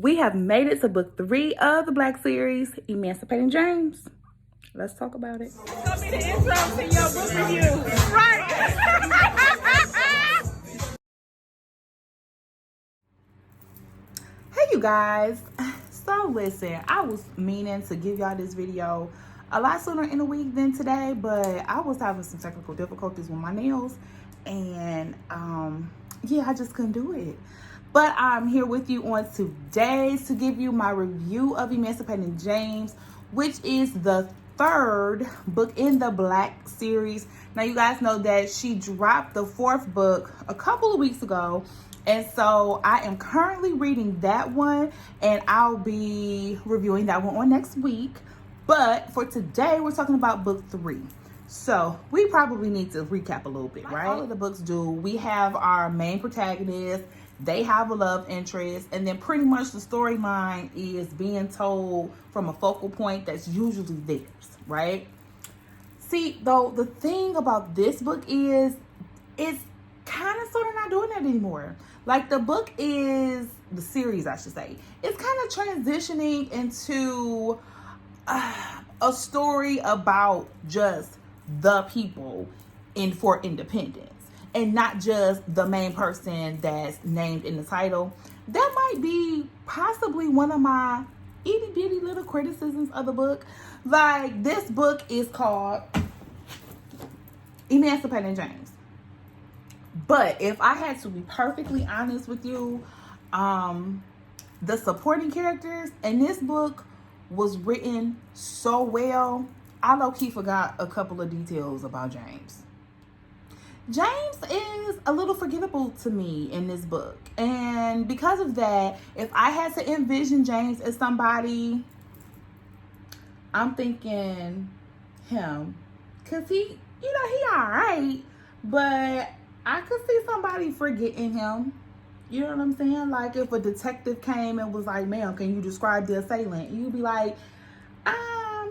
We have made it to book 3 of the Black series, Emancipating James. Let's talk about it. It's gonna be the intro to your book review. Right. Hey you guys. So listen, I was meaning to give y'all this video a lot sooner in the week than today, but I was having some technical difficulties with my nails and yeah, I just couldn't do it. But I'm here with you on today to give you my review of Emancipating James, which is the 3rd book in the Black series. Now you guys know that she dropped the 4th book a couple of weeks ago, and so I am currently reading that one, and I'll be reviewing that one on next week. But for today, we're talking about book 3. So we probably need to recap a little bit, right? All of the books do. We have our main protagonist. They have a love interest, and then pretty much the storyline is being told from a focal point that's usually theirs, right? See, though, the thing about this book is it's kind of sort of not doing that anymore. Like, the book is, the series I should say, it's kind of transitioning into a story about just the people for independence, and not just the main person that's named in the title. That might be possibly one of my itty bitty little criticisms of the book. Like, this book is called Emancipating James. But if I had to be perfectly honest with you, the supporting characters in this book was written so well, I low-key forgot a couple of details about James. James is a little forgettable to me in this book. And because of that, if I had to envision James as somebody, I'm thinking him. Because he all right. But I could see somebody forgetting him. You know what I'm saying? Like, if a detective came and was like, ma'am, can you describe the assailant? You'd be like,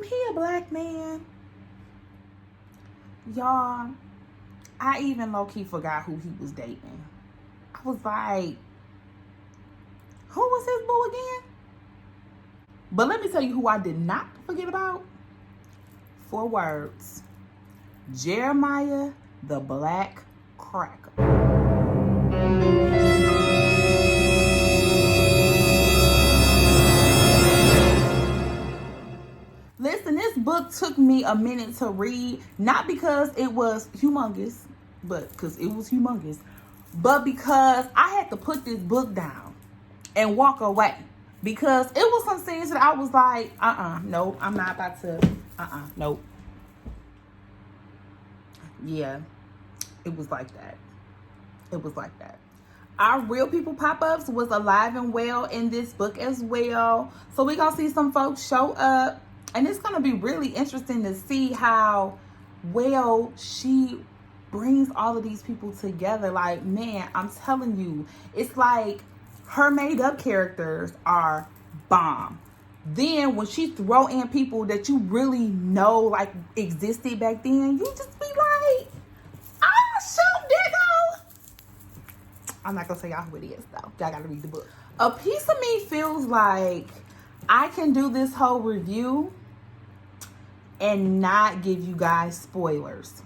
he a black man. Y'all, I even low-key forgot who he was dating. I was like, who was his boo again? But let me tell you who I did not forget about. 4 words. Jeremiah the Black Cracker. Listen, this book took me a minute to read, not because it was humongous, but because it was humongous, but because I had to put this book down and walk away, because it was some things that I was like, nope, I'm not about to, nope. Yeah, it was like that. It was like that. Our real people pop-ups was alive and well in this book as well. So we're going to see some folks show up. And it's going to be really interesting to see how well she brings all of these people together. Like, man, I'm telling you, it's like her made-up characters are bomb. Then when she throw in people that you really know, like, existed back then, you just be like, oh, shoot, diggo. I'm not going to tell y'all who it is, though. Y'all got to read the book. A piece of me feels like I can do this whole review and not give you guys spoilers.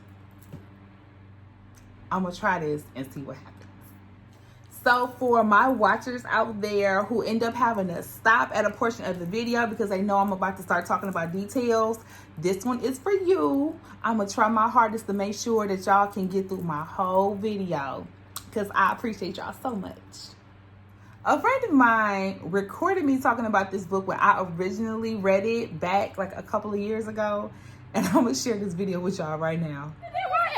I'm gonna try this and see what happens. So for my watchers out there who end up having to stop at a portion of the video because they know I'm about to start talking about details, this one is for you. I'm gonna try my hardest to make sure that y'all can get through my whole video, because I appreciate y'all so much. A friend of mine recorded me talking about this book when I originally read it back like a couple of years ago. And I'm going to share this video with y'all right now.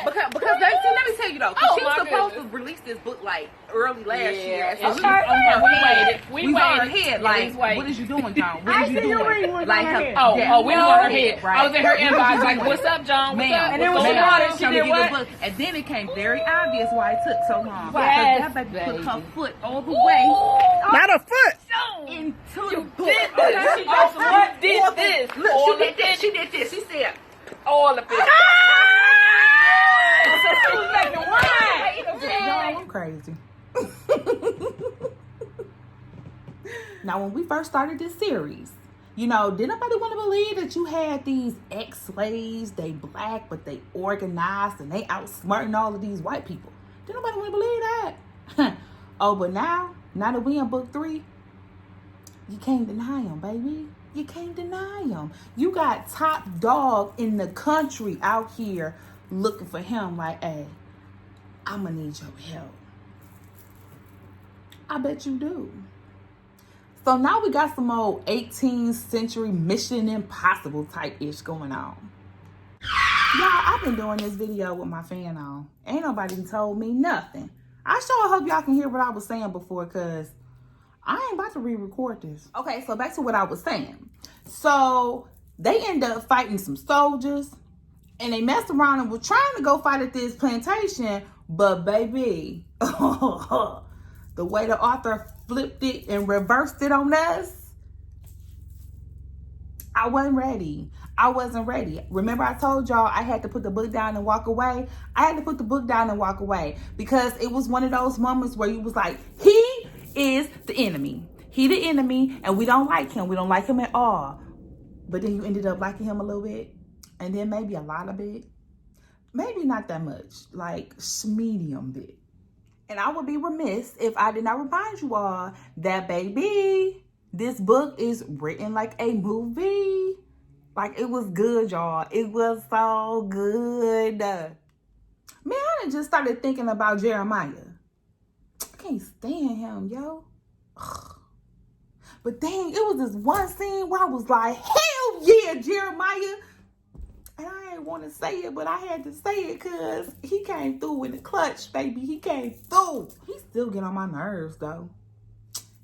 Because let me tell you though, she was supposed to release this book like early last year. So we were ahead. Like, what is you doing, John? What is you doing? Like, we were on her head. Right. I was in her inbox like, what's up, John? What's up? And then when she brought it, she did what? And then it became very obvious why it took so long. Because that baby put her foot all the way. Not a foot. Into the book. She did this. Look, she did this. She said, all of it. So she was making wine. I'm crazy. Now, when we first started this series, you know, did nobody want to believe that you had these ex-slaves, they black, but they organized and they outsmarting all of these white people? Did nobody want to believe that? Oh, but now that we in book 3, you can't deny them, baby. You can't deny them. You got top dog in the country out here looking for him like, hey, I'm going to need your help. I bet you do. So now we got some old 18th century Mission Impossible type ish going on. Y'all, I've been doing this video with my fan on. Ain't nobody told me nothing. I sure hope y'all can hear what I was saying before, because I ain't about to re-record this. Okay, so back to what I was saying. So they end up fighting some soldiers, and they messed around and were trying to go fight at this plantation, but baby, the way the author flipped it and reversed it on us, I wasn't ready. I wasn't ready. Remember I told y'all I had to put the book down and walk away? I had to put the book down and walk away because it was one of those moments where you was like, he is the enemy. He the enemy, and we don't like him. We don't like him at all. But then you ended up liking him a little bit, and then maybe a lot of it. Maybe not that much, like medium bit. And I would be remiss if I did not remind you all that, baby, this book is written like a movie. Like, it was good, y'all. It was so good. Man, I done just started thinking about Jeremiah. I can't stand him, yo. Ugh. But dang, it was this one scene where I was like, hell yeah, Jeremiah. And I ain't want to say it, but I had to say it because he came through in the clutch, baby. He came through. He still get on my nerves, though.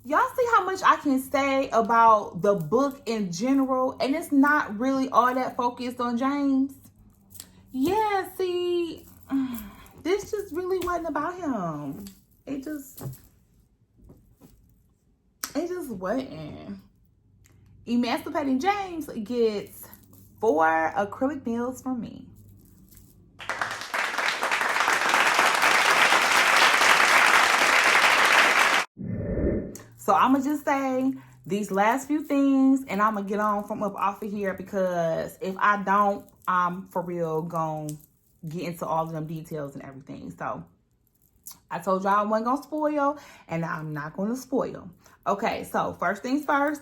Y'all see how much I can say about the book in general, and it's not really all that focused on James? Yeah, see, this just really wasn't about him. It just wasn't. Emancipating James gets 4 acrylic nails from me. So I'm going to just say these last few things, and I'm going to get on from up off of here, because if I don't, I'm for real going to get into all of them details and everything. So I told y'all I wasn't going to spoil, and I'm not going to spoil. Okay, so first things first,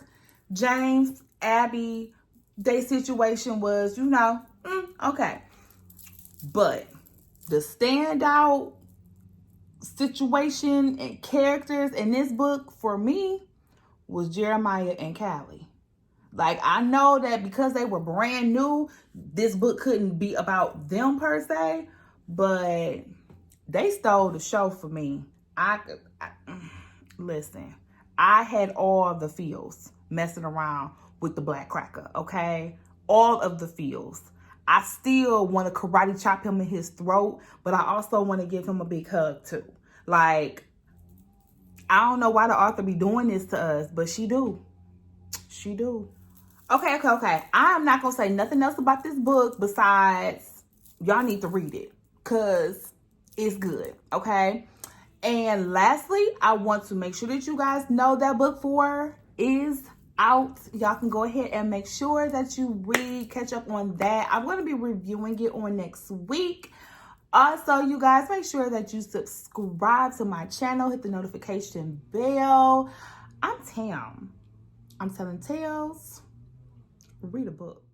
James, Abby, their situation was, you know, okay. But the standout situation and characters in this book for me was Jeremiah and Callie. Like, I know that because they were brand new, this book couldn't be about them per se, but they stole the show for me. Listen, I had all the feels messing around with the Black Cracker, okay? All of the feels. I still want to karate chop him in his throat, but I also want to give him a big hug too. Like, I don't know why the author be doing this to us, but she do. She do. Okay. I'm not going to say nothing else about this book besides y'all need to read it because it's good, okay? And lastly, I want to make sure that you guys know that book 4 is out. Y'all can go ahead and make sure that you catch up on that. I'm going to be reviewing it on next week. Also, you guys, make sure that you subscribe to my channel, hit the notification bell. I'm Tam. I'm telling tales. Read a book.